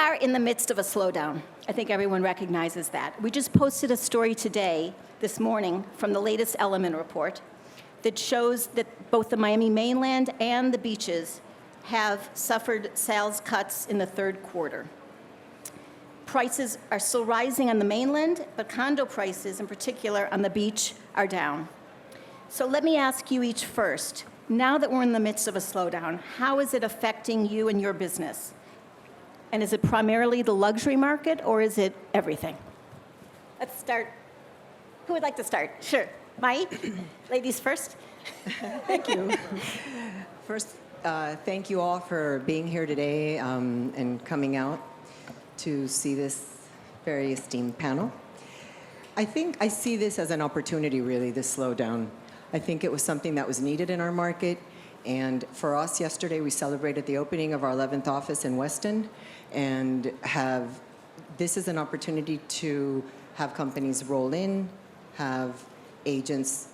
are in the midst of a slowdown. I think everyone recognizes that. We just posted a story today, this morning, from the latest Elliman report that shows that both the Miami mainland and the beaches have suffered sales cuts in the third quarter. Prices are still rising on the mainland, but condo prices, in particular on the beach, are down. So let me ask you each first, now that we're in the midst of a slowdown, how is it affecting you and your business? And is it primarily the luxury market, or is it everything? Let's start. Who would like to start? Sure. Mayi? Ladies first. Thank you. First, thank you all for being here today and coming out to see this very esteemed panel. I think I see this as an opportunity, really, this slowdown. I think it was something that was needed in our market. And for us, yesterday, we celebrated the opening of our 11th office in Weston, and this is an opportunity to have companies roll in, have agents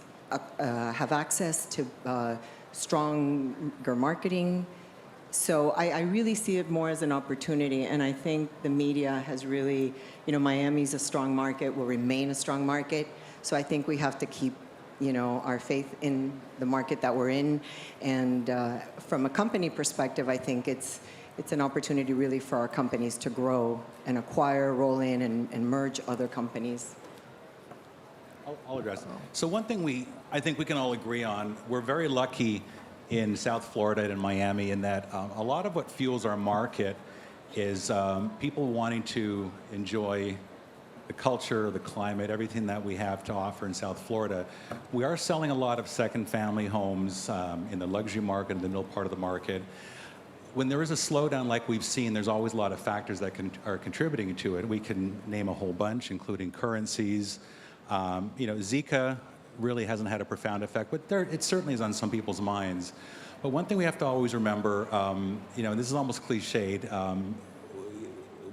have access to stronger marketing. So I really see it more as an opportunity, and I think the media has really, Miami's a strong market, will remain a strong market. So I think we have to keep, our faith in the market that we're in. And from a company perspective, I think it's an opportunity really for our companies to grow and acquire, roll in, and merge other companies. I'll address it. So one thing I think we can all agree on, we're very lucky in South Florida and in Miami in that a lot of what fuels our market is people wanting to enjoy the culture, the climate, everything that we have to offer in South Florida. We are selling a lot of second family homes in the luxury market, in the middle part of the market. When there is a slowdown like we've seen, there's always a lot of factors that are contributing to it. We can name a whole bunch, including currencies. Zika really hasn't had a profound effect, but it certainly is on some people's minds. But one thing we have to always remember, and this is almost cliched,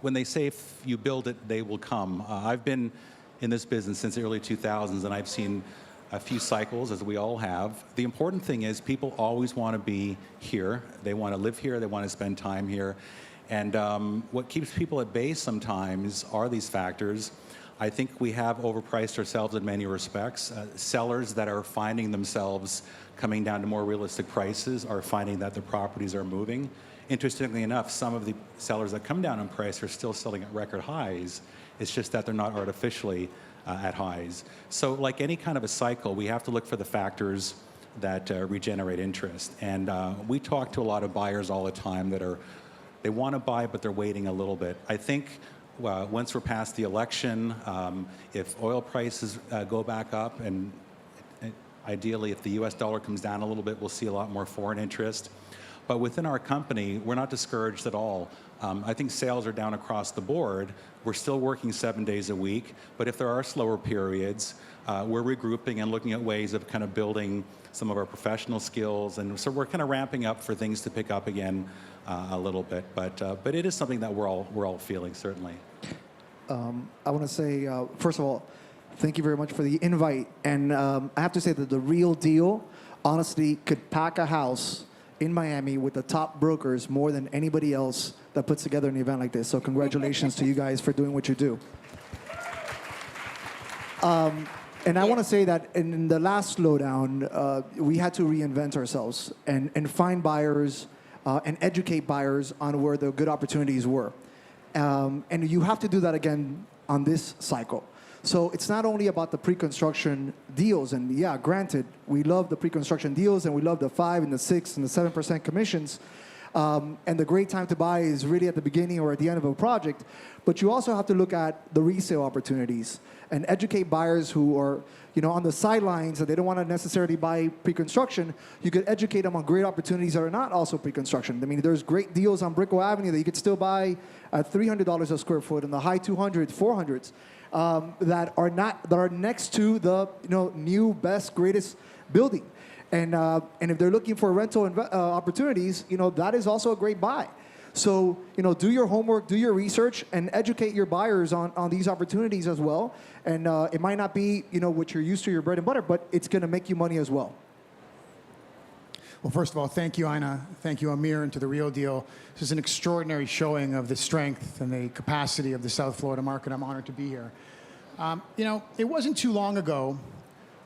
when they say if you build it, they will come. I've been in this business since the early 2000s, and I've seen a few cycles, as we all have. The important thing is people always want to be here. They want to live here. They want to spend time here. And what keeps people at bay sometimes are these factors. I think we have overpriced ourselves in many respects. Sellers that are finding themselves coming down to more realistic prices are finding that the properties are moving. Interestingly enough, some of the sellers that come down in price are still selling at record highs. It's just that they're not artificially at highs. So like any kind of a cycle, we have to look for the factors that regenerate interest. And we talk to a lot of buyers all the time they want to buy, but they're waiting a little bit. I think once we're past the election, if oil prices go back up, and ideally if the US dollar comes down a little bit, we'll see a lot more foreign interest. But within our company, we're not discouraged at all. I think sales are down across the board. We're still working 7 days a week, but if there are slower periods, we're regrouping and looking at ways of kind of building some of our professional skills, and so we're kind of ramping up for things to pick up again a little bit. But it is something that we're all feeling, certainly. I want to say, first of all, thank you very much for the invite. And I have to say that the Real Deal, honestly, could pack a house in Miami with the top brokers more than anybody else that puts together an event like this. So congratulations to you guys for doing what you do. And I want to say that in the last slowdown, we had to reinvent ourselves and find buyers and educate buyers on where the good opportunities were. And you have to do that again on this cycle. So it's not only about the pre-construction deals, and yeah, granted, we love the pre-construction deals, and we love the 5 and the 6 and the 7% commissions, and the great time to buy is really at the beginning or at the end of a project, but you also have to look at the resale opportunities and educate buyers who are, on the sidelines, that they don't want to necessarily buy pre-construction. You could educate them on great opportunities that are not also pre-construction. I mean, there's great deals on Brickell Avenue that you could still buy at $300 a square foot in the high 200s, 400s. That are next to the new best greatest building, and if they're looking for rental opportunities, that is also a great buy. So do your homework, do your research, and educate your buyers on these opportunities as well. And it might not be what you're used to, your bread and butter, but it's going to make you money as well. Well, first of all, thank you, Ina. Thank you, Amir, and to The Real Deal. This is an extraordinary showing of the strength and the capacity of the South Florida market. I'm honored to be here. It wasn't too long ago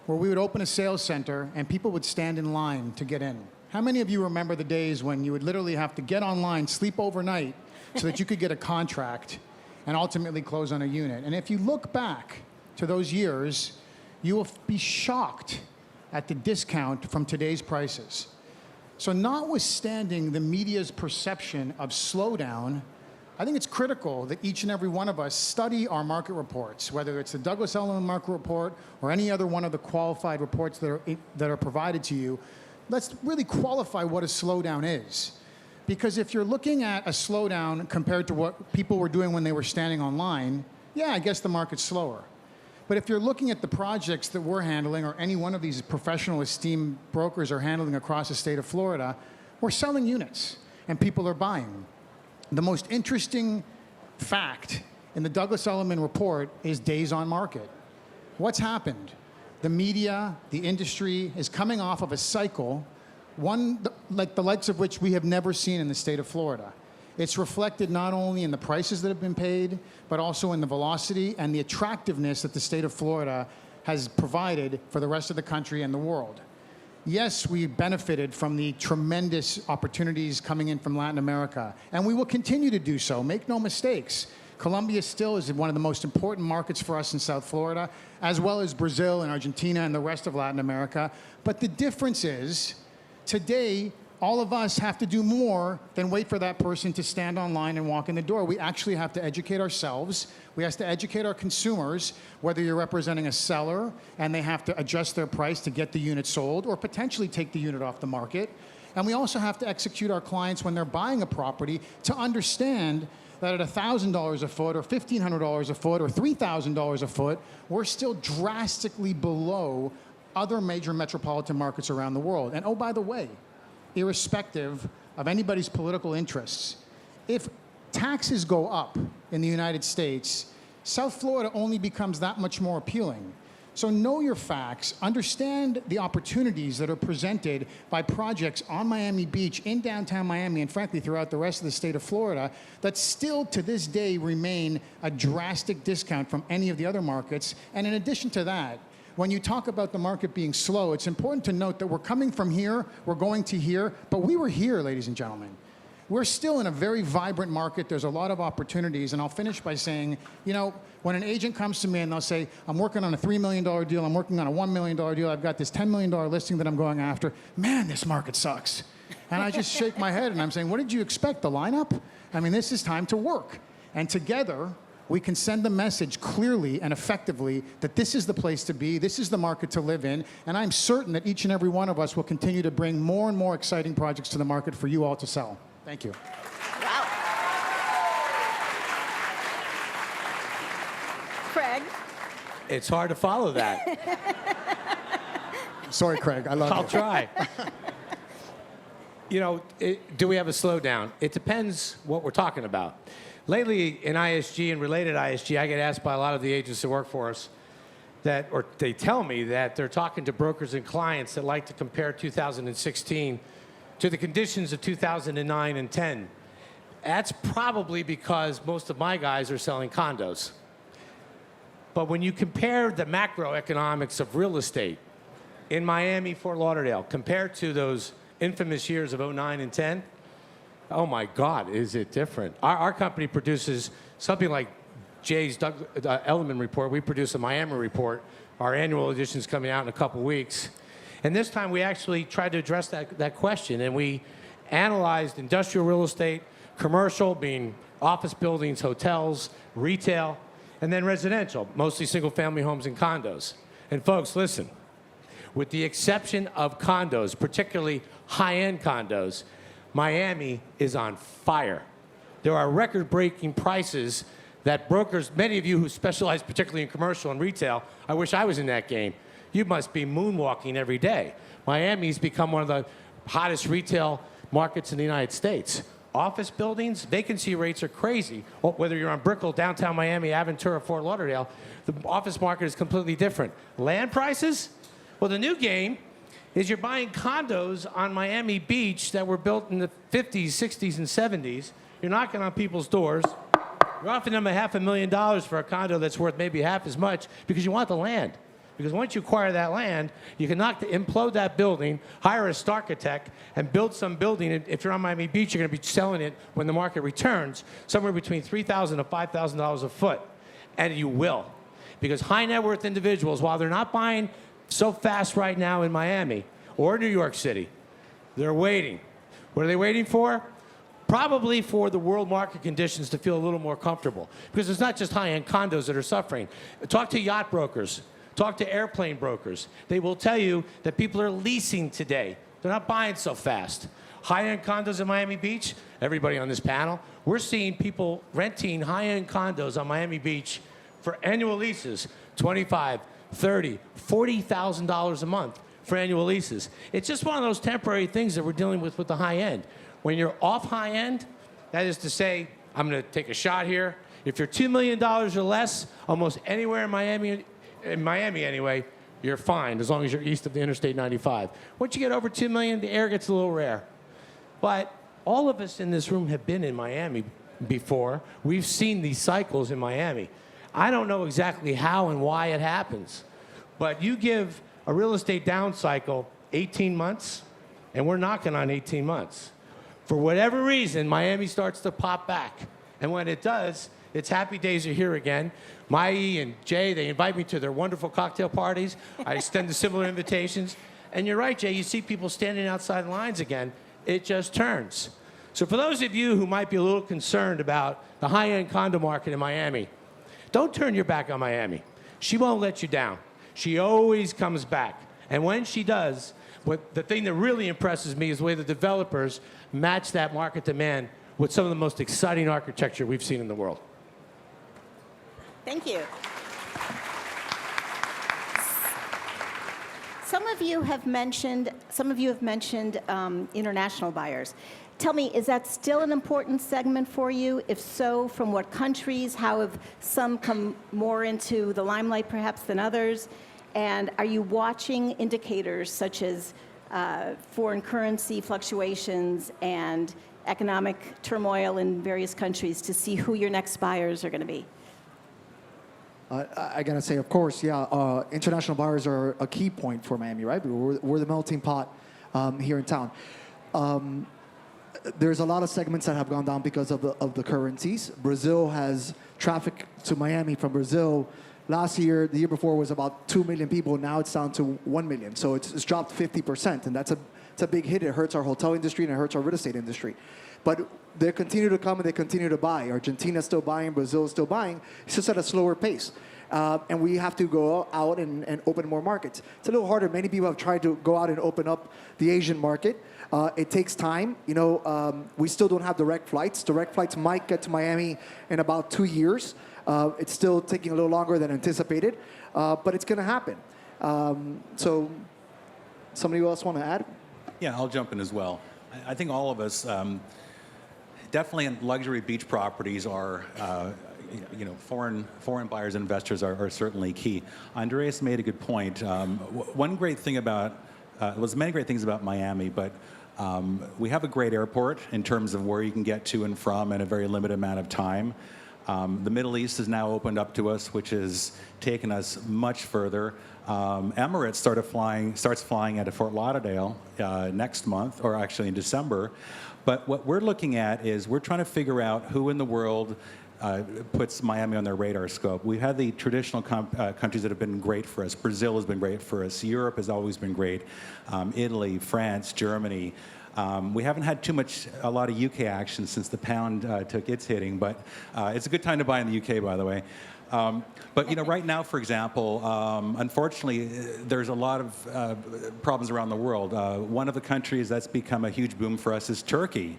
where we would open a sales center and people would stand in line to get in. How many of you remember the days when you would literally have to get online, sleep overnight, so that you could get a contract and ultimately close on a unit? And if you look back to those years, you will be shocked at the discount from today's prices. So notwithstanding the media's perception of slowdown, I think it's critical that each and every one of us study our market reports, whether it's the Douglas Elliman market report or any other one of the qualified reports that are provided to you. Let's really qualify what a slowdown is. Because if you're looking at a slowdown compared to what people were doing when they were standing online, yeah, I guess the market's slower. But if you're looking at the projects that we're handling, or any one of these professional esteemed brokers are handling across the state of Florida, we're selling units and people are buying. The most interesting fact in the Douglas Elliman report is days on market. What's happened? The media, the industry is coming off of a cycle, one like the likes of which we have never seen in the state of Florida. It's reflected not only in the prices that have been paid, but also in the velocity and the attractiveness that the state of Florida has provided for the rest of the country and the world. Yes, we benefited from the tremendous opportunities coming in from Latin America, and we will continue to do so. Make no mistakes. Colombia still is one of the most important markets for us in South Florida, as well as Brazil and Argentina and the rest of Latin America. But the difference is, today, all of us have to do more than wait for that person to stand online and walk in the door. We actually have to educate ourselves. We have to educate our consumers, whether you're representing a seller and they have to adjust their price to get the unit sold or potentially take the unit off the market. And we also have to execute our clients when they're buying a property to understand that at $1,000 a foot or $1,500 a foot or $3,000 a foot, we're still drastically below other major metropolitan markets around the world. And oh, by the way, irrespective of anybody's political interests, if taxes go up in the United States, South Florida only becomes that much more appealing. So know your facts, understand the opportunities that are presented by projects on Miami Beach, in downtown Miami, and frankly throughout the rest of the state of Florida that still to this day remain a drastic discount from any of the other markets. And in addition to that, when you talk about the market being slow, it's important to note that we're coming from here, we're going to here, but we were here, ladies and gentlemen. We're still in a very vibrant market. There's a lot of opportunities, and I'll finish by saying, when an agent comes to me and they'll say, I'm working on a $3 million deal, I'm working on a $1 million deal, I've got this $10 million listing that I'm going after, man, this market sucks. And I just shake my head and I'm saying, what did you expect, the lineup? I mean, this is time to work. And together, we can send the message clearly and effectively that this is the place to be, this is the market to live in, and I'm certain that each and every one of us will continue to bring more and more exciting projects to the market for you all to sell. Thank you. Wow. Craig? It's hard to follow that. Sorry, Craig. I love you. I'll try. Do we have a slowdown? It depends what we're talking about. Lately, in ISG and related ISG, I get asked by a lot of the agents that work for us or they tell me that they're talking to brokers and clients that like to compare 2016 to the conditions of 2009 and 10. That's probably because most of my guys are selling condos. But when you compare the macroeconomics of real estate in Miami, Fort Lauderdale, compared to those infamous years of 09 and 10, oh my God, is it different? Our company produces something like Jay's Elliman report. We produce a Miami report. Our annual edition is coming out in a couple weeks. And this time we actually tried to address that question, and we analyzed industrial real estate, commercial, being office buildings, hotels, retail, and then residential, mostly single-family homes and condos. And folks, listen, with the exception of condos, particularly high-end condos, Miami is on fire. There are record-breaking prices that brokers, many of you who specialize particularly in commercial and retail, I wish I was in that game. You must be moonwalking every day. Miami's become one of the hottest retail markets in the United States. Office buildings, vacancy rates are crazy. Whether you're on Brickell, downtown Miami, Aventura, Fort Lauderdale, the office market is completely different. Land prices? Well, the new game is you're buying condos on Miami Beach that were built in the 50s, 60s, and 70s. You're knocking on people's doors. You're offering them $500,000 for a condo that's worth maybe half as much because you want the land. Because once you acquire that land, you can implode that building, hire a starchitect, and build some building. And if you're on Miami Beach, you're going to be selling it when the market returns, somewhere between $3,000 to $5,000 a foot. And you will. Because high net worth individuals, while they're not buying so fast right now in Miami or New York City, they're waiting. What are they waiting for? Probably for the world market conditions to feel a little more comfortable. Because it's not just high-end condos that are suffering. Talk to yacht brokers. Talk to airplane brokers. They will tell you that people are leasing today. They're not buying so fast. High-end condos in Miami Beach, everybody on this panel, we're seeing people renting high-end condos on Miami Beach for annual leases, $25,000, $30,000, $40,000 a month for annual leases. It's just one of those temporary things that we're dealing with the high end. When you're off high end, that is to say, I'm going to take a shot here. If you're $2 million or less, almost anywhere in Miami anyway, you're fine as long as you're east of the Interstate 95. Once you get over 2 million, the air gets a little rare. But all of us in this room have been in Miami before. We've seen these cycles in Miami. I don't know exactly how and why it happens, but you give a real estate down cycle 18 months, and we're knocking on 18 months. For whatever reason, Miami starts to pop back. And when it does, it's happy days are here again. Mayi and Jay, they invite me to their wonderful cocktail parties. I extend the similar invitations. And you're right, Jay, you see people standing outside lines again. It just turns. So for those of you who might be a little concerned about the high-end condo market in Miami, don't turn your back on Miami. She won't let you down. She always comes back. And when she does, the thing that really impresses me is the way the developers match that market demand with some of the most exciting architecture we've seen in the world. Thank you. Some of you have mentioned international buyers. Tell me, is that still an important segment for you? If so, from what countries? How have some come more into the limelight perhaps than others? And are you watching indicators such as foreign currency fluctuations and economic turmoil in various countries to see who your next buyers are going to be? I gotta say, of course, yeah, international buyers are a key point for Miami, right? We're the melting pot here in town. There's a lot of segments that have gone down because of the currencies. Brazil has traffic to Miami from Brazil. Last year, the year before, was about 2 million people. Now it's down to 1 million. So it's dropped 50%, and it's a big hit. It hurts our hotel industry and it hurts our real estate industry. But they continue to come and they continue to buy. Argentina's still buying, Brazil is still buying. It's just at a slower pace. And we have to go out and open more markets. It's a little harder. Many people have tried to go out and open up the Asian market. It takes time. You know, we still don't have direct flights. Direct flights might get to Miami in about 2 years. It's still taking a little longer than anticipated, but it's going to happen. So somebody else want to add? Yeah, I'll jump in as well. I think all of us, definitely in luxury beach properties are, you know, foreign buyers and investors are certainly key. Andreas made a good point. One great thing about, there's many great things about Miami, but we have a great airport in terms of where you can get to and from in a very limited amount of time. The Middle East has now opened up to us, which has taken us much further. Emirates starts flying out of Fort Lauderdale next month, or actually in December. But what we're looking at is we're trying to figure out who in the world puts Miami on their radar scope. We've had the traditional countries that have been great for us. Brazil has been great for us. Europe has always been great. Italy, France, Germany. We haven't had a lot of UK action since the pound took its hitting, but it's a good time to buy in the UK, by the way. But you know, right now, for example, unfortunately, there's a lot of problems around the world. One of the countries that's become a huge boom for us is Turkey.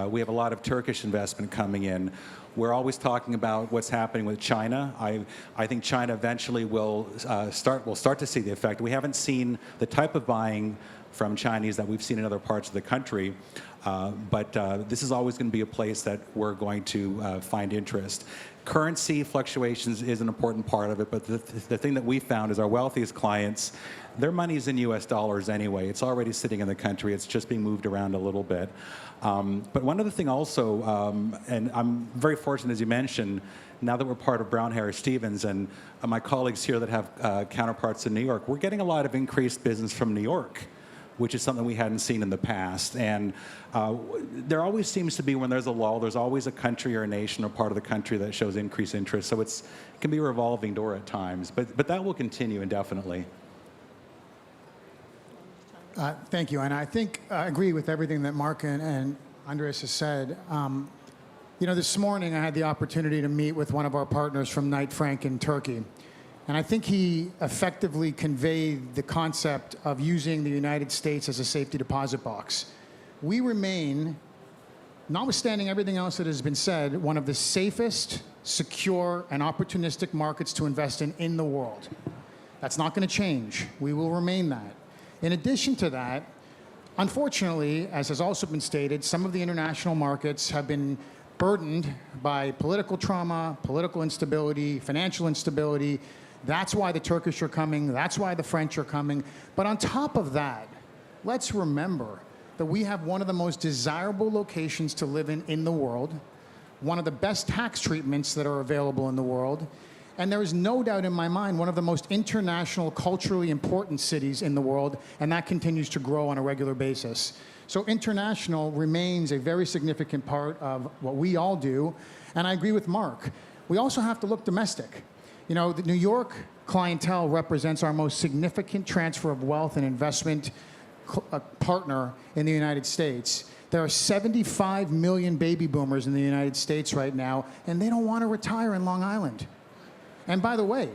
We have a lot of Turkish investment coming in. We're always talking about what's happening with China. I think China eventually will start to see the effect. We haven't seen the type of buying from Chinese that we've seen in other parts of the country. But this is always going to be a place that we're going to find interest. currency fluctuations is an important part of it, but the thing that we found is our wealthiest clients, their money's in U.S. dollars anyway. It's already sitting in the country. It's just being moved around a little bit. But one other thing also, and I'm very fortunate, as you mentioned, now that we're part of Brown Harris Stevens and my colleagues here that have counterparts in New York, we're getting a lot of increased business from New York, which is something we hadn't seen in the past. And there always seems to be, when there's a lull, there's always a country or a nation or part of the country that shows increased interest. So it can be a revolving door at times. But that will continue indefinitely. Thank you. And I think I agree with everything that Mark and Andres has said. You know, this morning I had the opportunity to meet with one of our partners from Knight Frank in Turkey. And I think he effectively conveyed the concept of using the United States as a safety deposit box. We remain, notwithstanding everything else that has been said, one of the safest, secure, and opportunistic markets to invest in the world. That's not going to change. We will remain that. In addition to that, unfortunately, as has also been stated, some of the international markets have been burdened by political trauma, political instability, financial instability. That's why the Turkish are coming. That's why the French are coming. But on top of that, let's remember that we have one of the most desirable locations to live in the world, one of the best tax treatments that are available in the world, and there is no doubt in my mind one of the most international, culturally important cities in the world, and that continues to grow on a regular basis. So international remains a very significant part of what we all do, and I agree with Mark. We also have to look domestic. You know, the New York clientele represents our most significant transfer of wealth and investment partner in the United States. There are 75 million baby boomers in the United States right now, and they don't want to retire in Long Island. And by the way,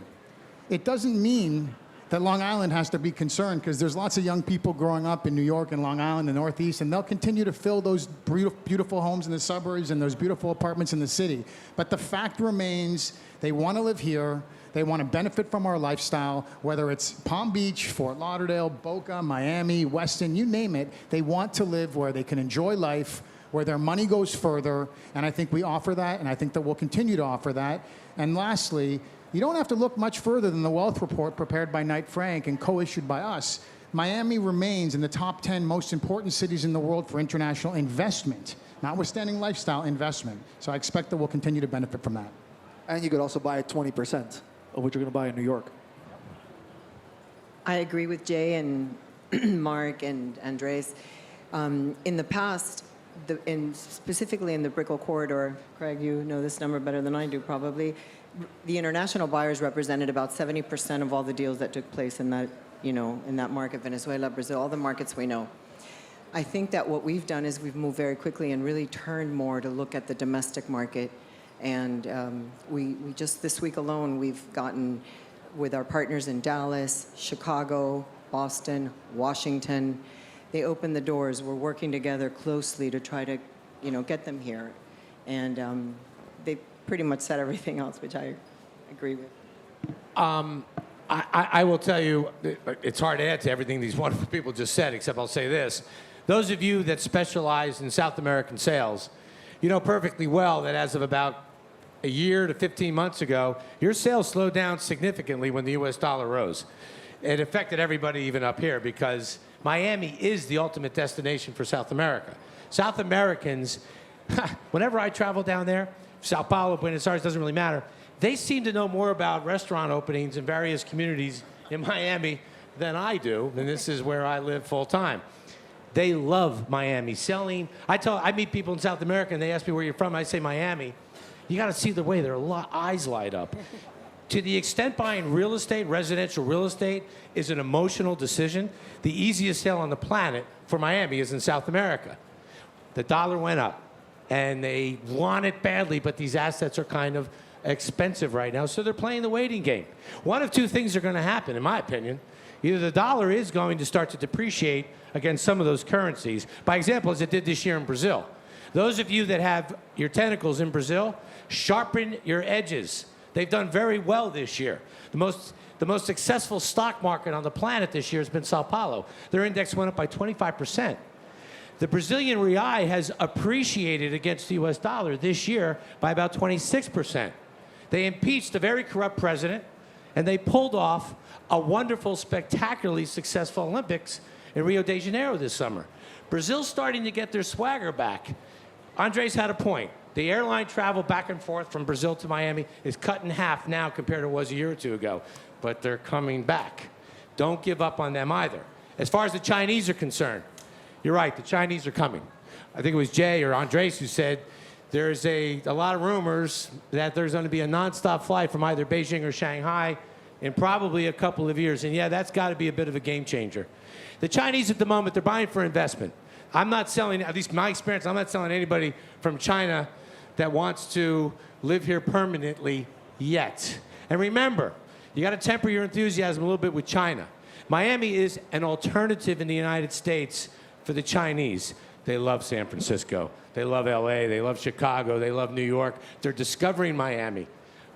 it doesn't mean that Long Island has to be concerned, because there's lots of young people growing up in New York and Long Island, the Northeast, and they'll continue to fill those beautiful homes in the suburbs and those beautiful apartments in the city. But the fact remains, they want to live here. They want to benefit from our lifestyle, whether it's Palm Beach, Fort Lauderdale, Boca, Miami, Weston, you name it. They want to live where they can enjoy life, where their money goes further, and I think we offer that, and I think that we'll continue to offer that. And lastly, you don't have to look much further than the wealth report prepared by Knight Frank and co-issued by us. Miami remains in the top 10 most important cities in the world for international investment, notwithstanding lifestyle investment. So I expect that we'll continue to benefit from that. And you could also buy 20% of what you're going to buy in New York. I agree with Jay and Mark and Andres. In the past, specifically in the Brickell corridor, Craig, you know this number better than I do probably, the international buyers represented about 70% of all the deals that took place in that, in that market, Venezuela, Brazil, all the markets we know. I think that what we've done is we've moved very quickly and really turned more to look at the domestic market. And we just this week alone, we've gotten with our partners in Dallas, Chicago, Boston, Washington. They opened the doors. We're working together closely to try to, get them here. And they pretty much said everything else, which I agree with. I will tell you, it's hard to add to everything these wonderful people just said, except I'll say this. Those of you that specialize in South American sales, you know perfectly well that as of about a year to 15 months ago, your sales slowed down significantly when the U.S. dollar rose. It affected everybody even up here, because Miami is the ultimate destination for South America. South Americans, whenever I travel down there, Sao Paulo, Buenos Aires, doesn't really matter, they seem to know more about restaurant openings in various communities in Miami than I do, and this is where I live full time. They love Miami. I meet people in South America and they ask me where you're from, I say Miami. You got to see the way their eyes light up. To the extent buying real estate, residential real estate, is an emotional decision, the easiest sale on the planet for Miami is in South America. The dollar went up, and they want it badly, but these assets are kind of expensive right now, so they're playing the waiting game. One of two things are going to happen, in my opinion. Either the dollar is going to start to depreciate against some of those currencies, by example, as it did this year in Brazil. Those of you that have your tentacles in Brazil, sharpen your edges. They've done very well this year. The most successful stock market on the planet this year has been Sao Paulo. Their index went up by 25%. The Brazilian real has appreciated against the US dollar this year by about 26%. They impeached a very corrupt president, and they pulled off a wonderful, spectacularly successful Olympics in Rio de Janeiro this summer. Brazil's starting to get their swagger back. Andres had a point. The airline travel back and forth from Brazil to Miami is cut in half now compared to what it was a year or two ago. But they're coming back. Don't give up on them either. As far as the Chinese are concerned, you're right, the Chinese are coming. I think it was Jay or Andres who said there's a lot of rumors that there's going to be a nonstop flight from either Beijing or Shanghai in probably a couple of years. And yeah, that's got to be a bit of a game changer. The Chinese at the moment, they're buying for investment. I'm not selling, at least my experience, I'm not selling anybody from China that wants to live here permanently yet. And remember, you got to temper your enthusiasm a little bit with China. Miami is an alternative in the United States for the Chinese. They love San Francisco. They love LA. They love Chicago. They love New York. They're discovering Miami.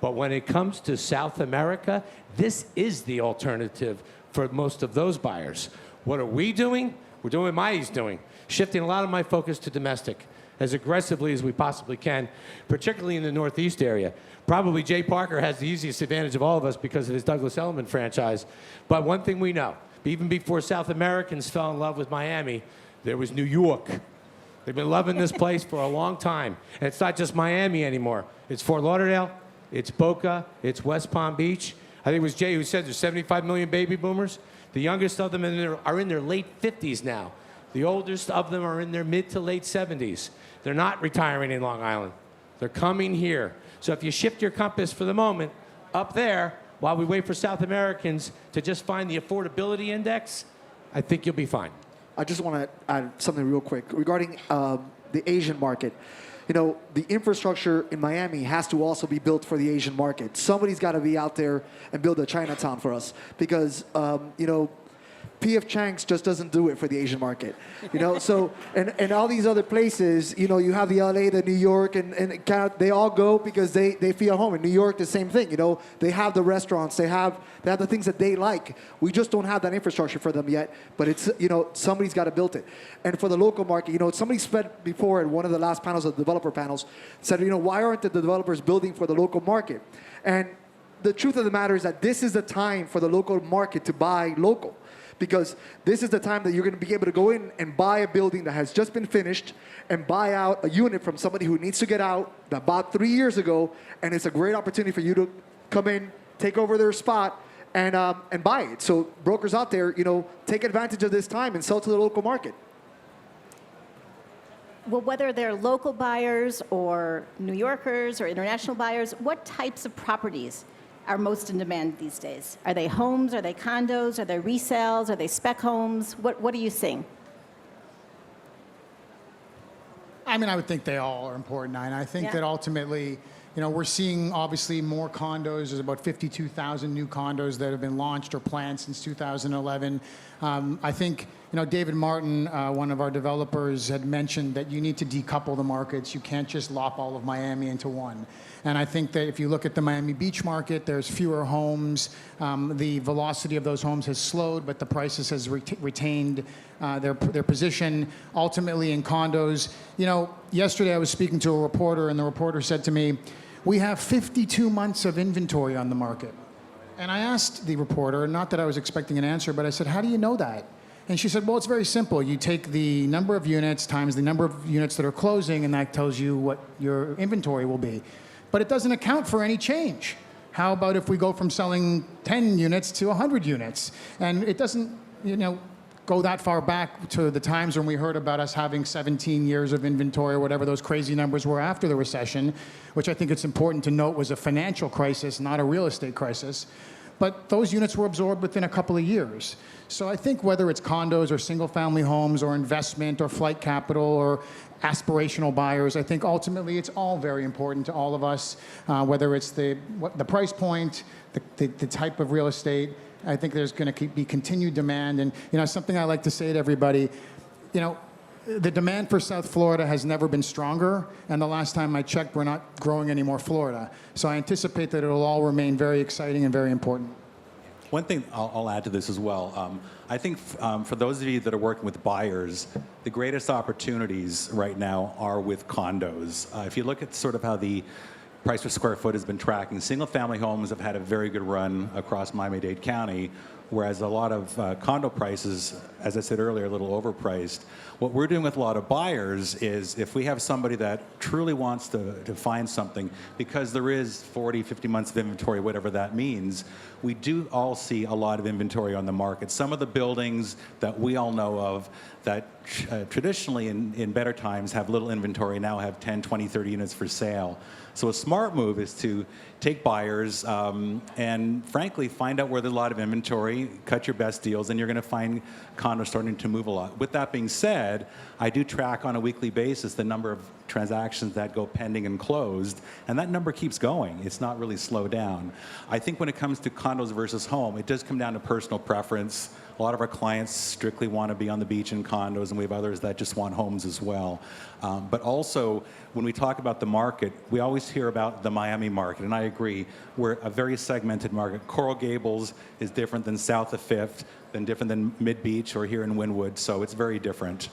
But when it comes to South America, this is the alternative for most of those buyers. What are we doing? We're doing what Mayi's doing, shifting a lot of my focus to domestic as aggressively as we possibly can, particularly in the Northeast area. Probably Jay Parker has the easiest advantage of all of us because of his Douglas Elliman franchise. But one thing we know, even before South Americans fell in love with Miami, there was New York. They've been loving this place for a long time. And it's not just Miami anymore. It's Fort Lauderdale, it's Boca, it's West Palm Beach. I think it was Jay who said there's 75 million baby boomers. The youngest of them are in their late 50s now. The oldest of them are in their mid to late 70s. They're not retiring in Long Island. They're coming here. So if you shift your compass for the moment up there while we wait for South Americans to just find the affordability index, I think you'll be fine. I just want to add something real quick regarding the Asian market. You know, the infrastructure in Miami has to also be built for the Asian market. Somebody's got to be out there and build a Chinatown for us because, you know, P.F. Chang's just doesn't do it for the Asian market, you know. So and all these other places, you know, you have the L.A., the New York, and they all go because they feel at home. In New York, the same thing, you know. They have the restaurants, they have the things that they like. We just don't have that infrastructure for them yet. But it's, you know, somebody's got to build it. And for the local market, you know, somebody said before in one of the last panels, of the developer panels, said, you know, why aren't the developers building for the local market? And the truth of the matter is that this is the time for the local market to buy local. Because this is the time that you're going to be able to go in and buy a building that has just been finished and buy out a unit from somebody who needs to get out, that bought 3 years ago, and it's a great opportunity for you to come in, take over their spot, and buy it. So brokers out there, you know, take advantage of this time and sell to the local market. Well, whether they're local buyers or New Yorkers or international buyers, what types of properties are most in demand these days? Are they homes? Are they condos? Are they resales? Are they spec homes? What are you seeing? I mean, I would think they all are important, and I think that ultimately, you know, we're seeing obviously more condos. There's about 52,000 new condos that have been launched or planned since 2011. I think, you know, David Martin, one of our developers, had mentioned that you need to decouple the markets. You can't just lop all of Miami into one. And I think that if you look at the Miami Beach market, there's fewer homes. The velocity of those homes has slowed, but the prices has retained their position. Ultimately, in condos, you know, yesterday I was speaking to a reporter, and the reporter said to me, we have 52 months of inventory on the market. And I asked the reporter, not that I was expecting an answer, but I said, how do you know that? And she said, well, it's very simple. You take the number of units times the number of units that are closing, and that tells you what your inventory will be. But it doesn't account for any change. How about if we go from selling 10 units to 100 units? And it doesn't, you know, go that far back to the times when we heard about us having 17 years of inventory or whatever those crazy numbers were after the recession, which I think it's important to note was a financial crisis, not a real estate crisis. But those units were absorbed within a couple of years. So I think whether it's condos or single-family homes or investment or flight capital or aspirational buyers, I think ultimately it's all very important to all of us, whether it's the price point, the type of real estate. I think there's going to be continued demand. And, you know, something I like to say to everybody, you know, the demand for South Florida has never been stronger, and the last time I checked, we're not growing any more Florida. So I anticipate that it'll all remain very exciting and very important. One thing I'll add to this as well. I think for those of you that are working with buyers, the greatest opportunities right now are with condos. If you look at sort of how the price per square foot has been tracking. Single-family homes have had a very good run across Miami-Dade County, whereas a lot of condo prices, as I said earlier, are a little overpriced. What we're doing with a lot of buyers is if we have somebody that truly wants to find something, because there is 40, 50 months of inventory, whatever that means, we do all see a lot of inventory on the market. Some of the buildings that we all know of that traditionally in better times have little inventory now have 10, 20, 30 units for sale. So a smart move is to take buyers and frankly find out where there's a lot of inventory, cut your best deals, and you're going to find condos starting to move a lot. With that being said, I do track on a weekly basis the number of transactions that go pending and closed, and that number keeps going. It's not really slowed down. I think when it comes to condos versus home, it does come down to personal preference. A lot of our clients strictly want to be on the beach in condos, and we have others that just want homes as well. But also, when we talk about the market, we always hear about the Miami market, and I agree. We're a very segmented market. Coral Gables is different than South of Fifth, than different than Mid-Beach or here in Wynwood, so it's very different.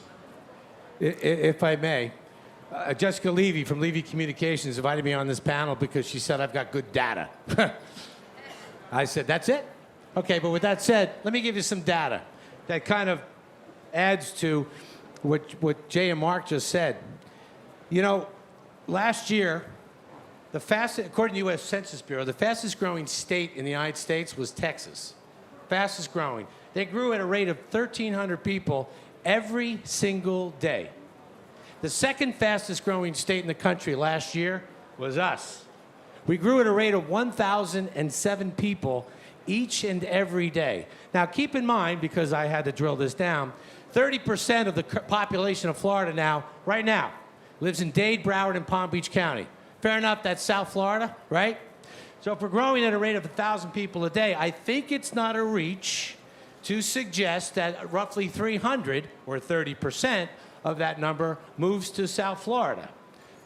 If I may, Jessica Levy from Levy Communications invited me on this panel because she said I've got good data. I said, that's it? Okay, but with that said, let me give you some data that kind of adds to what Jay and Mark just said. You know, last year, according to the U.S. Census Bureau, the fastest growing state in the United States was Texas. Fastest growing. They grew at a rate of 1,300 people every single day. The second fastest growing state in the country last year was us. We grew at a rate of 1,007 people each and every day. Now, keep in mind, because I had to drill this down, 30% of the population of Florida now, right now, lives in Dade, Broward, and Palm Beach County. Fair enough, that's South Florida, right? So if we're growing at a rate of 1,000 people a day, I think it's not a reach to suggest that roughly 300, or 30%, of that number moves to South Florida.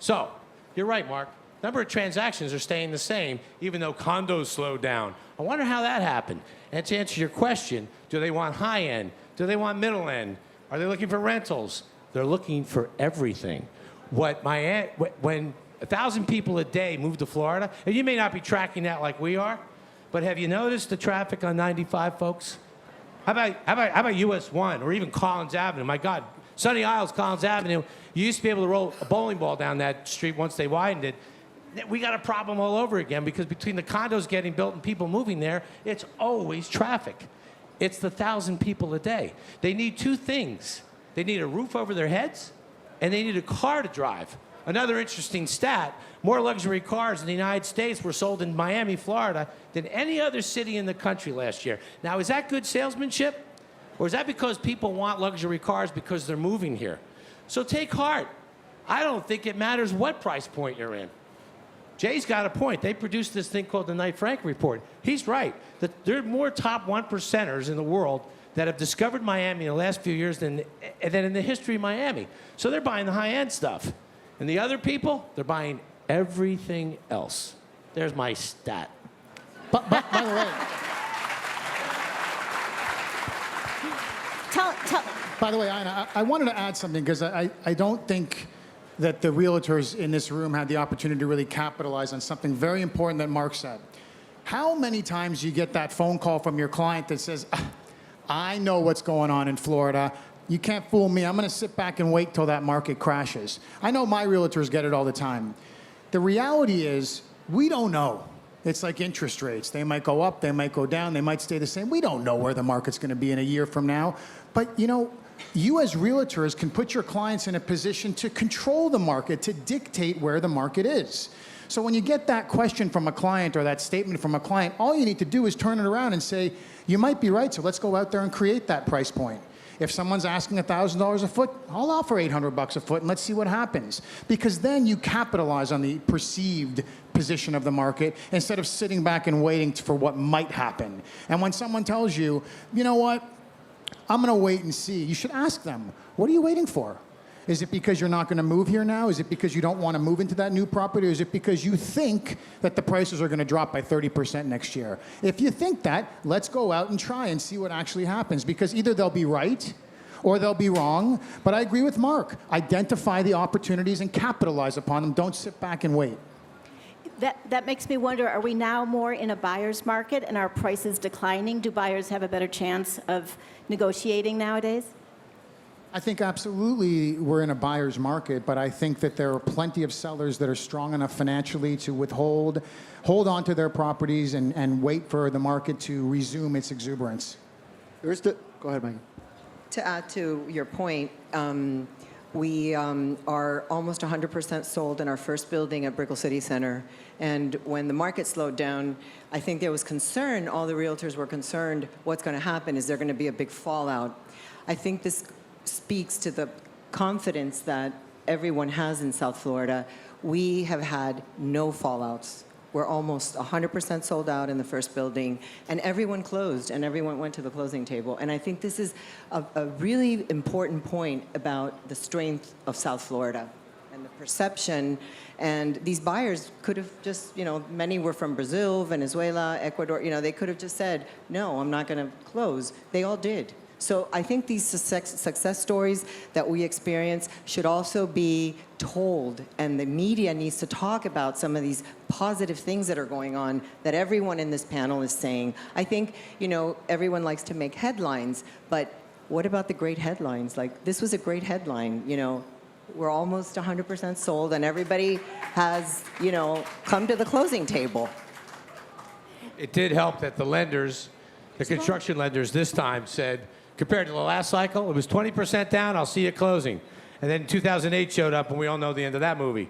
So, you're right, Mark. Number of transactions are staying the same, even though condos slowed down. I wonder how that happened. And to answer your question, do they want high end? Do they want middle end? Are they looking for rentals? They're looking for everything. When 1,000 people a day move to Florida, and you may not be tracking that like we are, but have you noticed the traffic on 95, folks? How about US 1 or even Collins Avenue? My God, Sunny Isles, Collins Avenue. You used to be able to roll a bowling ball down that street once they widened it. We got a problem all over again because between the condos getting built and people moving there, it's always traffic. It's the 1,000 people a day. They need two things. They need a roof over their heads, and they need a car to drive. Another interesting stat, more luxury cars in the United States were sold in Miami, Florida, than any other city in the country last year. Now, is that good salesmanship? Or is that because people want luxury cars because they're moving here? So take heart. I don't think it matters what price point you're in. Jay's got a point. They produced this thing called the Knight Frank Report. He's right. There are more top 1%ers in the world that have discovered Miami in the last few years than in the history of Miami. So they're buying the high-end stuff. And the other people, they're buying everything else. There's my stat. By the way, by the way, Ina, I wanted to add something because I don't think that the realtors in this room had the opportunity to really capitalize on something very important that Mark said. How many times you get that phone call from your client that says, I know what's going on in Florida. You can't fool me. I'm going to sit back and wait till that market crashes. I know my realtors get it all the time. The reality is we don't know. It's like interest rates. They might go up, they might go down, they might stay the same. We don't know where the market's going to be in a year from now. But, you know, you as realtors can put your clients in a position to control the market, to dictate where the market is. So when you get that question from a client or that statement from a client, all you need to do is turn it around and say, you might be right, so let's go out there and create that price point. If someone's asking $1,000 a foot, I'll offer $800 a foot and let's see what happens. Because then you capitalize on the perceived position of the market instead of sitting back and waiting for what might happen. And when someone tells you, you know what, I'm going to wait and see, you should ask them, what are you waiting for? Is it because you're not going to move here now? Is it because you don't want to move into that new property? Or is it because you think that the prices are going to drop by 30% next year? If you think that, let's go out and try and see what actually happens. Because either they'll be right or they'll be wrong. But I agree with Mark. Identify the opportunities and capitalize upon them. Don't sit back and wait. That makes me wonder, are we now more in a buyer's market and are prices declining? Do buyers have a better chance of negotiating nowadays? I think absolutely we're in a buyer's market, but I think that there are plenty of sellers that are strong enough financially to hold on to their properties and wait for the market to resume its exuberance. Go ahead, Mike. To add to your point, we are almost 100% sold in our first building at Brickell City Center. And when the market slowed down, I think there was concern, all the realtors were concerned, what's going to happen? Is there going to be a big fallout? I think this speaks to the confidence that everyone has in South Florida. We have had no fallouts. We're almost 100% sold out in the first building, and everyone closed, and everyone went to the closing table. And I think this is a really important point about the strength of South Florida and the perception. And these buyers could have just, many were from Brazil, Venezuela, Ecuador, they could have just said, no, I'm not going to close. They all did. So I think these success stories that we experience should also be told, and the media needs to talk about some of these positive things that are going on that everyone in this panel is saying. I think, everyone likes to make headlines, but what about the great headlines? Like, this was a great headline, we're almost 100% sold, and everybody has, come to the closing table. It did help that the lenders, the construction lenders this time said, compared to the last cycle, it was 20% down, I'll see you closing. And then 2008 showed up, and we all know the end of that movie.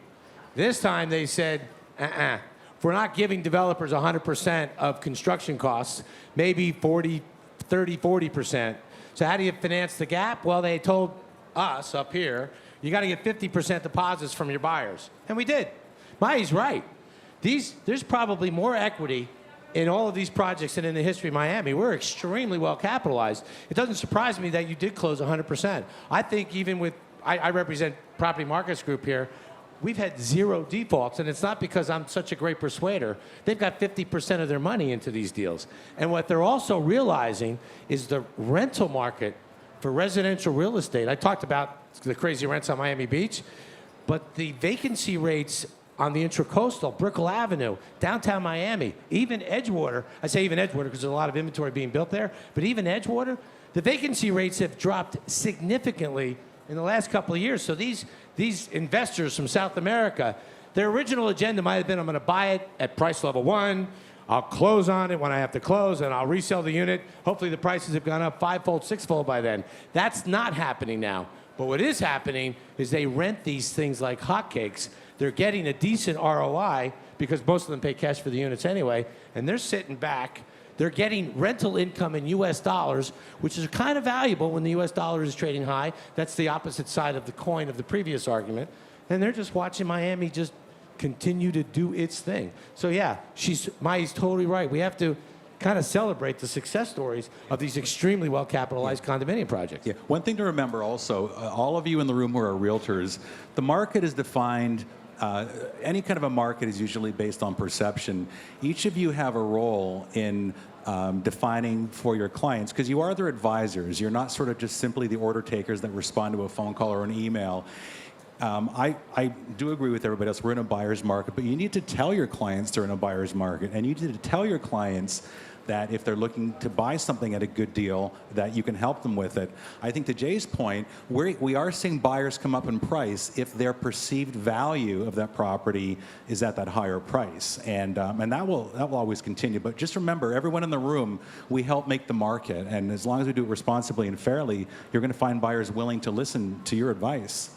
This time they said, if we're not giving developers 100% of construction costs, maybe 40%. So how do you finance the gap? Well, they told us up here, you got to get 50% deposits from your buyers. And we did. Mayi's right. There's probably more equity in all of these projects and in the history of Miami. We're extremely well capitalized. It doesn't surprise me that you did close 100%. I think even with, I represent Property Markets Group here, we've had 0 defaults, and it's not because I'm such a great persuader. They've got 50% of their money into these deals. And what they're also realizing is the rental market for residential real estate. I talked about the crazy rents on Miami Beach, but the vacancy rates on the Intracoastal, Brickell Avenue, downtown Miami, even Edgewater. I say even Edgewater because there's a lot of inventory being built there, but even Edgewater, the vacancy rates have dropped significantly in the last couple of years. So these investors from South America, their original agenda might have been, I'm going to buy it at price level 1, I'll close on it when I have to close, and I'll resell the unit. Hopefully the prices have gone up 5-fold, 6-fold by then. That's not happening now. But what is happening is they rent these things like hotcakes. They're getting a decent ROI because most of them pay cash for the units anyway, and they're sitting back. They're getting rental income in U.S. dollars, which is kind of valuable when the U.S. dollar is trading high. That's the opposite side of the coin of the previous argument. And they're just watching Miami just continue to do its thing. So yeah, Mayi's totally right. We have to kind of celebrate the success stories of these extremely well-capitalized condominium projects. Yeah. One thing to remember also, all of you in the room who are realtors, the market is defined, any kind of a market is usually based on perception. Each of you have a role in defining for your clients, because you are their advisors. You're not sort of just simply the order takers that respond to a phone call or an email. I do agree with everybody else. We're in a buyer's market, but you need to tell your clients they're in a buyer's market, and you need to tell your clients that if they're looking to buy something at a good deal, that you can help them with it. I think to Jay's point, we are seeing buyers come up in price if their perceived value of that property is at that higher price, and that will always continue. But just remember, everyone in the room, we help make the market, and as long as we do it responsibly and fairly, you're going to find buyers willing to listen to your advice.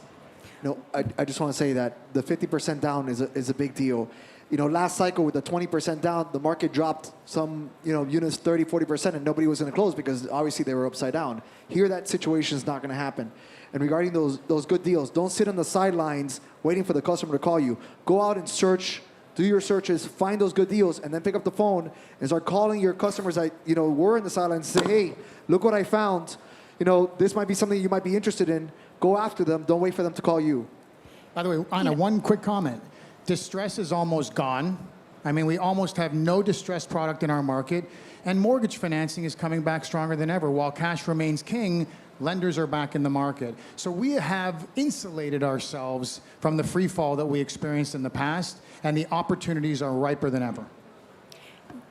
No, I just want to say that the 50% down is a big deal. Last cycle with the 20% down, the market dropped some, units 30, 40%, and nobody was going to close because obviously they were upside down. Here, that situation is not going to happen. And regarding those good deals, don't sit on the sidelines waiting for the customer to call you. Go out and search, do your searches, find those good deals, and then pick up the phone and start calling your customers that, were in the sidelines and say, hey, look what I found. This might be something you might be interested in. Go after them. Don't wait for them to call you. By the way, Anna, one quick comment. Distress is almost gone. I mean, we almost have no distressed product in our market, and mortgage financing is coming back stronger than ever. While cash remains king, Lenders are back in the market. So we have insulated ourselves from the free fall that we experienced in the past, and the opportunities are riper than ever.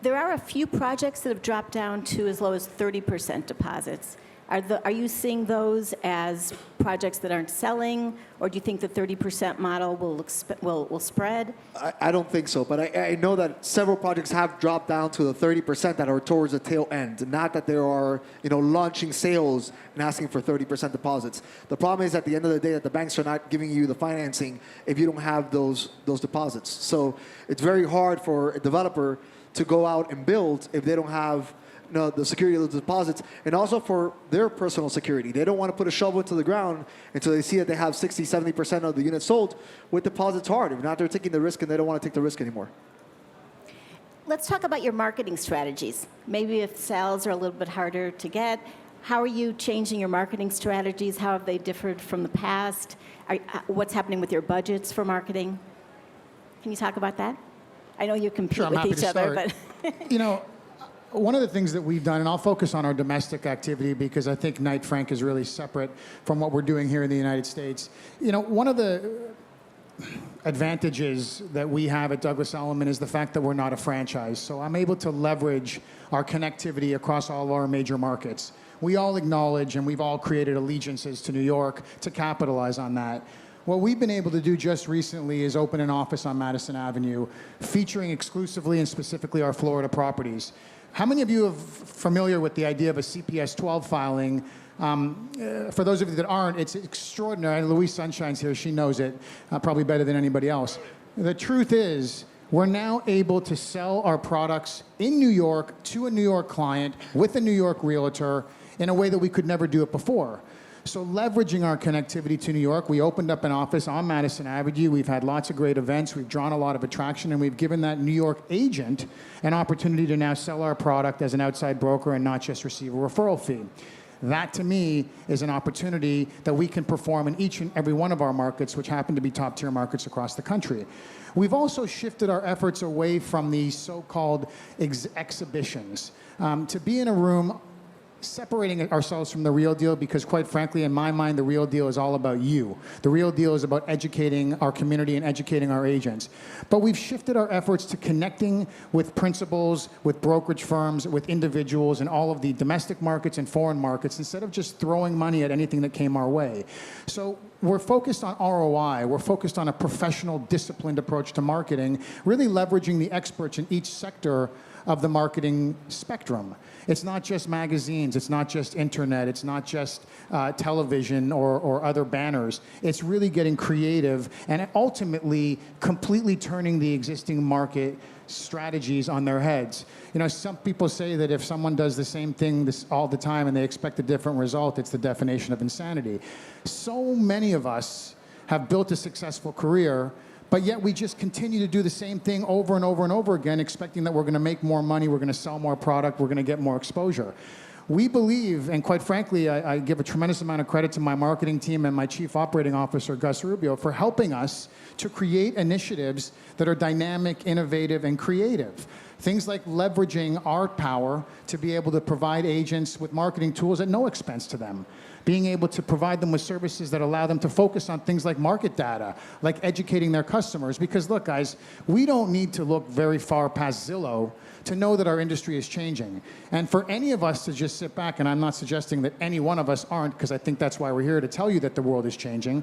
There are a few projects that have dropped down to as low as 30% deposits. Are you seeing those as projects that aren't selling, or do you think the 30% model will spread? I don't think so, but I know that several projects have dropped down to the 30% that are towards the tail end. Not that there are, launching sales and asking for 30% deposits. The problem is at the end of the day that the banks are not giving you the financing if you don't have those deposits. So it's very hard for a developer to go out and build if they don't have the security of the deposits, and also for their personal security. They don't want to put a shovel into the ground until they see that they have 60, 70% of the units sold with deposits hard. If not, they're taking the risk and they don't want to take the risk anymore. Let's talk about your marketing strategies. Maybe if sales are a little bit harder to get, how are you changing your marketing strategies? How have they differed from the past? What's happening with your budgets for marketing? Can you talk about that? I know you compete Sure, I'm with happy each to other, start. but One of the things that we've done, and I'll focus on our domestic activity because I think Knight Frank is really separate from what we're doing here in the United States. One of the advantages that we have at Douglas Elliman is the fact that we're not a franchise. So I'm able to leverage our connectivity across all of our major markets. We all acknowledge and we've all created allegiances to New York to capitalize on that. What we've been able to do just recently is open an office on Madison Avenue, featuring exclusively and specifically our Florida properties. How many of you are familiar with the idea of a CPS 12 filing? For those of you that aren't, it's extraordinary. Louise Sunshine's here. She knows it probably better than anybody else. The truth is, we're now able to sell our products in New York to a New York client with a New York realtor in a way that we could never do it before. So leveraging our connectivity to New York, we opened up an office on Madison Avenue. We've had lots of great events. We've drawn a lot of attraction, and we've given that New York agent an opportunity to now sell our product as an outside broker and not just receive a referral fee. That, to me, is an opportunity that we can perform in each and every one of our markets, which happen to be top-tier markets across the country. We've also shifted our efforts away from the so-called exhibitions to be in a room separating ourselves from the real deal, because quite frankly, in my mind, the real deal is all about you. The real deal is about educating our community and educating our agents. But we've shifted our efforts to connecting with principals, with brokerage firms, with individuals in all of the domestic markets and foreign markets, instead of just throwing money at anything that came our way. So we're focused on ROI. We're focused on a professional, disciplined approach to marketing, really leveraging the experts in each sector of the marketing spectrum. It's not just magazines, it's not just internet, it's not just television or other banners. It's really getting creative and ultimately completely turning the existing market strategies on their heads. Some people say that if someone does the same thing all the time and they expect a different result, it's the definition of insanity. So many of us have built a successful career, but yet we just continue to do the same thing over and over and over again, expecting that we're going to make more money, we're going to sell more product, we're going to get more exposure. We believe, and quite frankly, I give a tremendous amount of credit to my marketing team and my chief operating officer, Gus Rubio, for helping us to create initiatives that are dynamic, innovative, and creative. Things like leveraging our power to be able to provide agents with marketing tools at no expense to them. Being able to provide them with services that allow them to focus on things like market data, like educating their customers. Because look, guys, we don't need to look very far past Zillow to know that our industry is changing. And for any of us to just sit back, and I'm not suggesting that any one of us aren't, because I think that's why we're here to tell you that the world is changing,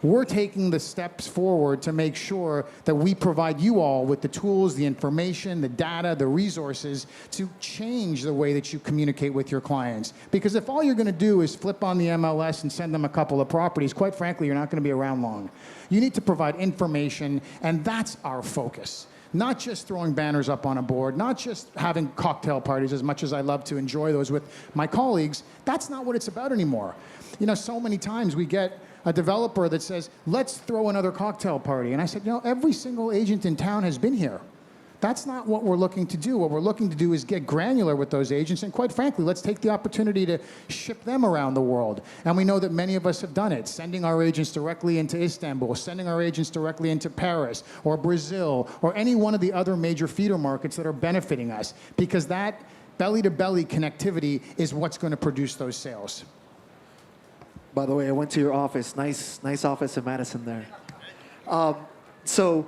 we're taking the steps forward to make sure that we provide you all with the tools, the information, the data, the resources to change the way that you communicate with your clients. Because if all you're going to do is flip on the MLS and send them a couple of properties, quite frankly, you're not going to be around long. You need to provide information, and that's our focus. Not just throwing banners up on a board, not just having cocktail parties, as much as I love to enjoy those with my colleagues. That's not what it's about anymore. So many times we get a developer that says, let's throw another cocktail party. And I said, every single agent in town has been here. That's not what we're looking to do. What we're looking to do is get granular with those agents. And quite frankly, let's take the opportunity to ship them around the world. And we know that many of us have done it, sending our agents directly into Istanbul, sending our agents directly into Paris or Brazil or any one of the other major feeder markets that are benefiting us, because that belly-to-belly connectivity is what's going to produce those sales. By the way, I went to your office. Nice office in Madison there. So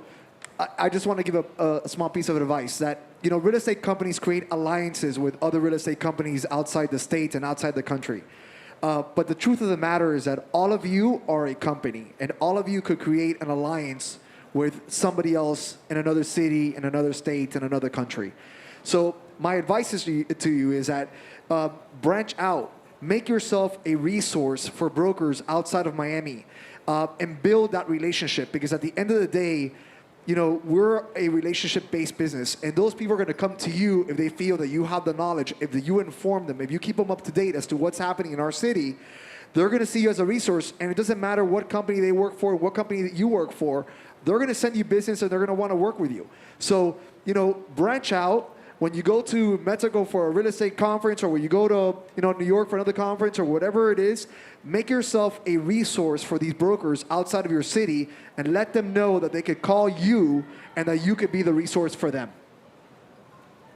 I just want to give a small piece of advice that, real estate companies create alliances with other real estate companies outside the state and outside the country. But the truth of the matter is that all of you are a company, and all of you could create an alliance with somebody else in another city, in another state, in another country. So my advice is to you is that branch out. Make yourself a resource for brokers outside of Miami and build that relationship, because at the end of the day, we're a relationship-based business, and those people are going to come to you if they feel that you have the knowledge, if you inform them, if you keep them up to date as to what's happening in our city. They're going to see you as a resource, and it doesn't matter what company they work for, what company that you work for, they're going to send you business and they're going to want to work with you. So, branch out. When you go to Mexico for a real estate conference, or when you go to New York for another conference, or whatever it is, make yourself a resource for these brokers outside of your city, and let them know that they could call you and that you could be the resource for them.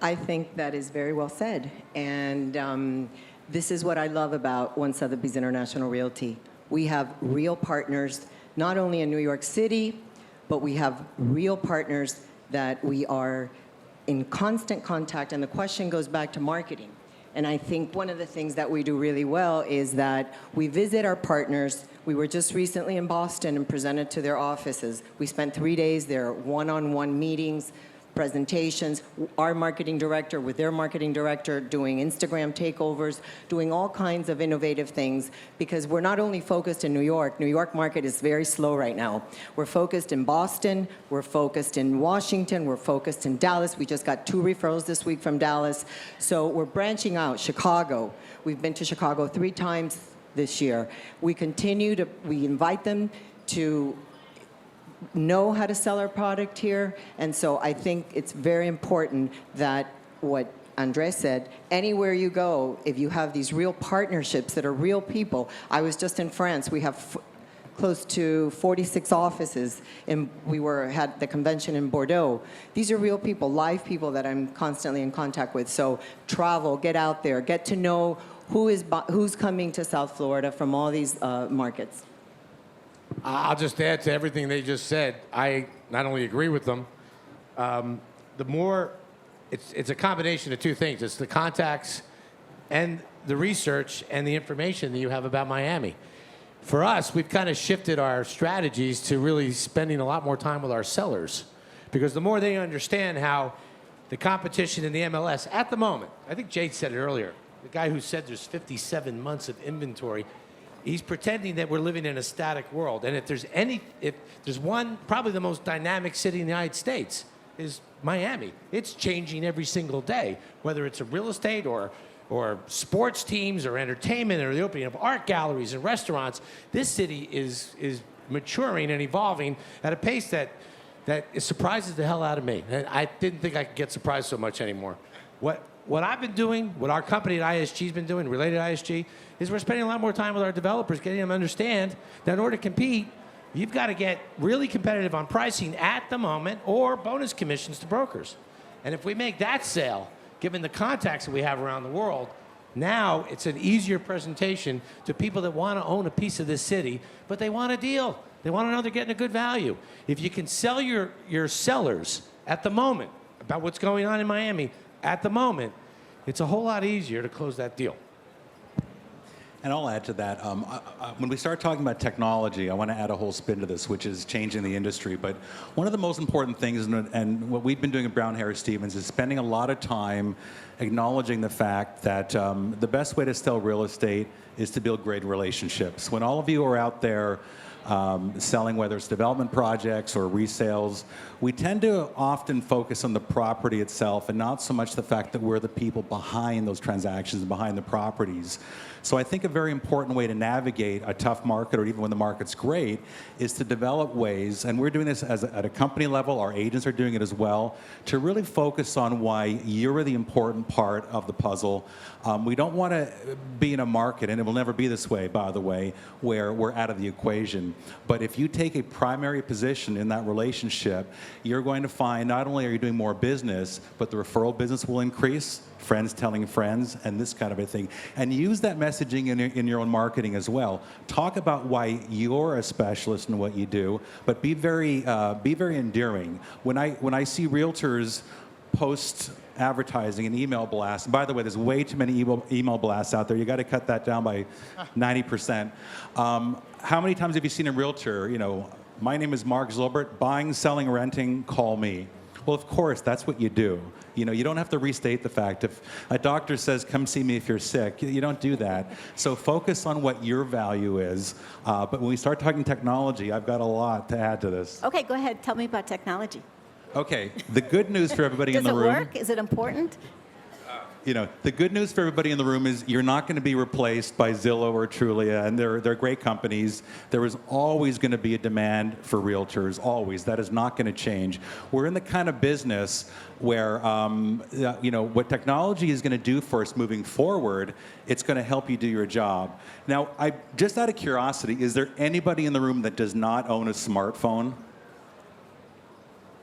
I think that is very well said. And this is what I love about One Sotheby's International Realty. We have real partners, not only in New York City, but we have real partners that we are in constant contact, and the question goes back to marketing. And I think one of the things that we do really well is that we visit our partners. We were just recently in Boston and presented to their offices. We spent 3 days there, one-on-one meetings, presentations, our marketing director with their marketing director, doing Instagram takeovers, doing all kinds of innovative things, because we're not only focused in New York. New York market is very slow right now. We're focused in Boston, we're focused in Washington, we're focused in Dallas. We just got 2 referrals this week from Dallas. So we're branching out. Chicago. We've been to Chicago 3 times this year. We invite them to know how to sell our product here. And so I think it's very important that what Andres said, anywhere you go, if you have these real partnerships that are real people. I was just in France. We have close to 46 offices, and had the convention in Bordeaux. These are real people, live people that I'm constantly in contact with. So travel, get out there, get to know who's coming to South Florida from all these markets. I'll just add to everything they just said. I not only agree with them, it's a combination of 2 things. It's the contacts and the research and the information that you have about Miami. For us, we've kind of shifted our strategies to really spending a lot more time with our sellers, because the more they understand how the competition in the MLS at the moment, I think Jade said it earlier, the guy who said there's 57 months of inventory, he's pretending that we're living in a static world. And if there's one, probably the most dynamic city in the United States is Miami. It's changing every single day, whether it's a real estate or sports teams or entertainment or the opening of art galleries and restaurants. This city is maturing and evolving at a pace that surprises the hell out of me. And I didn't think I could get surprised so much anymore. What I've been doing, what our company at ISG's been doing, Related ISG, is we're spending a lot more time with our developers, getting them to understand that in order to compete, you've got to get really competitive on pricing at the moment, or bonus commissions to brokers. And if we make that sale, given the contacts that we have around the world, now it's an easier presentation to people that want to own a piece of this city, but they want a deal. They want to know they're getting a good value. If you can sell your sellers at the moment about what's going on in Miami, at the moment, it's a whole lot easier to close that deal. And I'll add to that. When we start talking about technology, I want to add a whole spin to this, which is changing the industry. But one of the most important things, and what we've been doing at Brown Harris Stevens, is spending a lot of time acknowledging the fact that the best way to sell real estate is to build great relationships. When all of you are out there selling, whether it's development projects or resales, we tend to often focus on the property itself and not so much the fact that we're the people behind those transactions and behind the properties. So I think a very important way to navigate a tough market, or even when the market's great, is to develop ways, and we're doing this at a company level, our agents are doing it as well, to really focus on why you're the important part of the puzzle. We don't want to be in a market, and it will never be this way, by the way, where we're out of the equation. But if you take a primary position in that relationship, you're going to find not only are you doing more business, but the referral business will increase, friends telling friends, and this kind of a thing. And use that messaging in your own marketing as well. Talk about why you're a specialist in what you do, but be very endearing. When I see realtors post advertising and email blasts. By the way, there's way too many email blasts out there. You got to cut that down by 90%. How many times have you seen a realtor, my name is Mark Zilbert, buying, selling, renting, call me. Well, of course, that's what you do. You don't have to restate the fact. If a doctor says, come see me if you're sick, you don't do that. So focus on what your value is. But when we start talking technology, I've got a lot to add to this. Okay, go ahead. Tell me about technology. Okay, the good news for everybody in the room. Does it work? Is it important? The good news for everybody in the room is you're not going to be replaced by Zillow or Trulia, and they're great companies. There is always going to be a demand for realtors, always. That is not going to change. We're in the kind of business where, what technology is going to do for us moving forward, it's going to help you do your job. Now, just out of curiosity, is there anybody in the room that does not own a smartphone?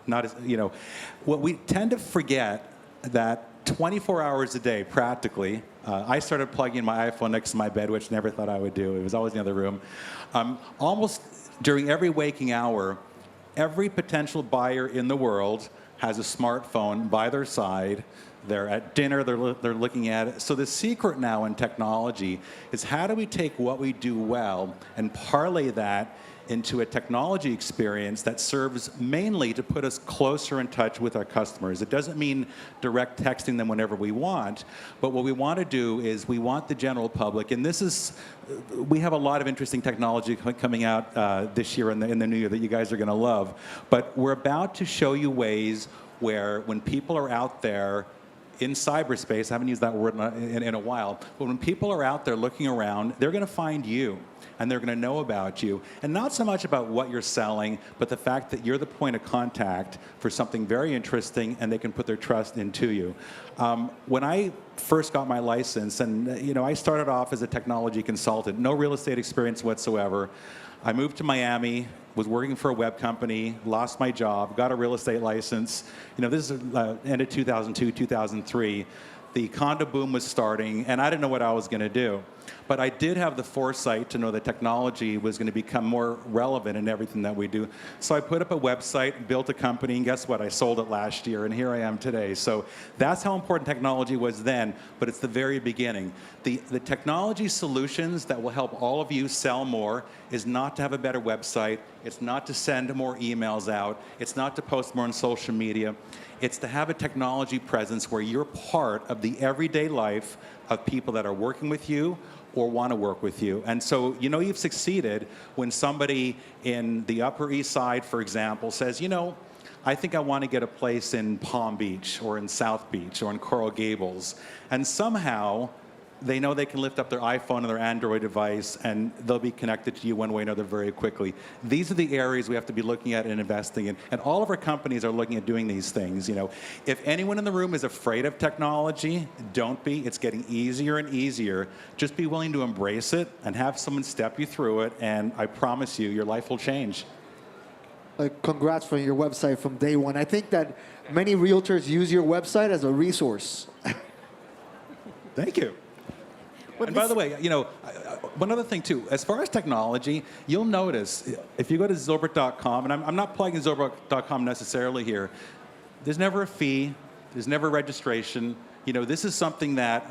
What we tend to forget that 24 hours a day, practically, I started plugging my iPhone next to my bed, which I never thought I would do. It was always in the other room. Almost during every waking hour, every potential buyer in the world has a smartphone by their side. They're at dinner, they're looking at it. So the secret now in technology is how do we take what we do well and parlay that into a technology experience that serves mainly to put us closer in touch with our customers. It doesn't mean direct texting them whenever we want, but what we want to do is we want the general public, and we have a lot of interesting technology coming out this year in the new year that you guys are going to love, but we're about to show you ways where when people are out there in cyberspace, I haven't used that word in a while, but when people are out there looking around, they're going to find you. And they're going to know about you. And not so much about what you're selling, but the fact that you're the point of contact for something very interesting and they can put their trust into you. When I first got my license, and I started off as a technology consultant, no real estate experience whatsoever. I moved to Miami, was working for a web company, lost my job, got a real estate license. This is end of 2002, 2003. The condo boom was starting, and I didn't know what I was going to do. But I did have the foresight to know that technology was going to become more relevant in everything that we do. So I put up a website, built a company, and guess what? I sold it last year, and here I am today. So that's how important technology was then, but it's the very beginning. The technology solutions that will help all of you sell more is not to have a better website. It's not to send more emails out. It's not to post more on social media. It's to have a technology presence where you're part of the everyday life of people that are working with you or want to work with you. And so, you've succeeded when somebody in the Upper East Side, for example, says, I think I want to get a place in Palm Beach or in South Beach or in Coral Gables. And somehow they know they can lift up their iPhone or their Android device and they'll be connected to you one way or another very quickly. These are the areas we have to be looking at and investing in. And all of our companies are looking at doing these things. If anyone in the room is afraid of technology, don't be. It's getting easier and easier. Just be willing to embrace it and have someone step you through it. And I promise you, your life will change. Congrats for your website from day one. I think that many realtors use your website as a resource. Thank you. And by the way, one other thing too, as far as technology, you'll notice if you go to Zilbert.com, and I'm not plugging Zilbert.com necessarily here, there's never a fee, there's never registration. This is something that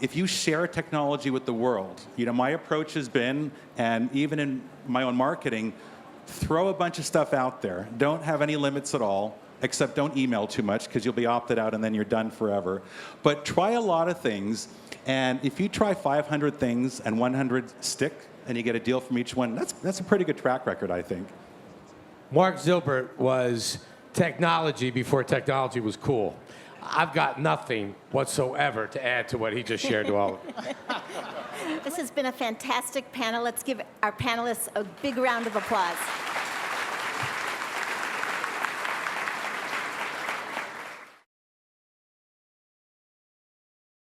if you share technology with the world, my approach has been, and even in my own marketing, throw a bunch of stuff out there. Don't have any limits at all. Except don't email too much because you'll be opted out and then you're done forever. But try a lot of things, and if you try 500 things and 100 stick and you get a deal from each one, that's a pretty good track record, I think. Mark Zilbert was technology before technology was cool. I've got nothing whatsoever to add to what he just shared to all of you. This has been a fantastic panel. Let's give our panelists a big round of applause.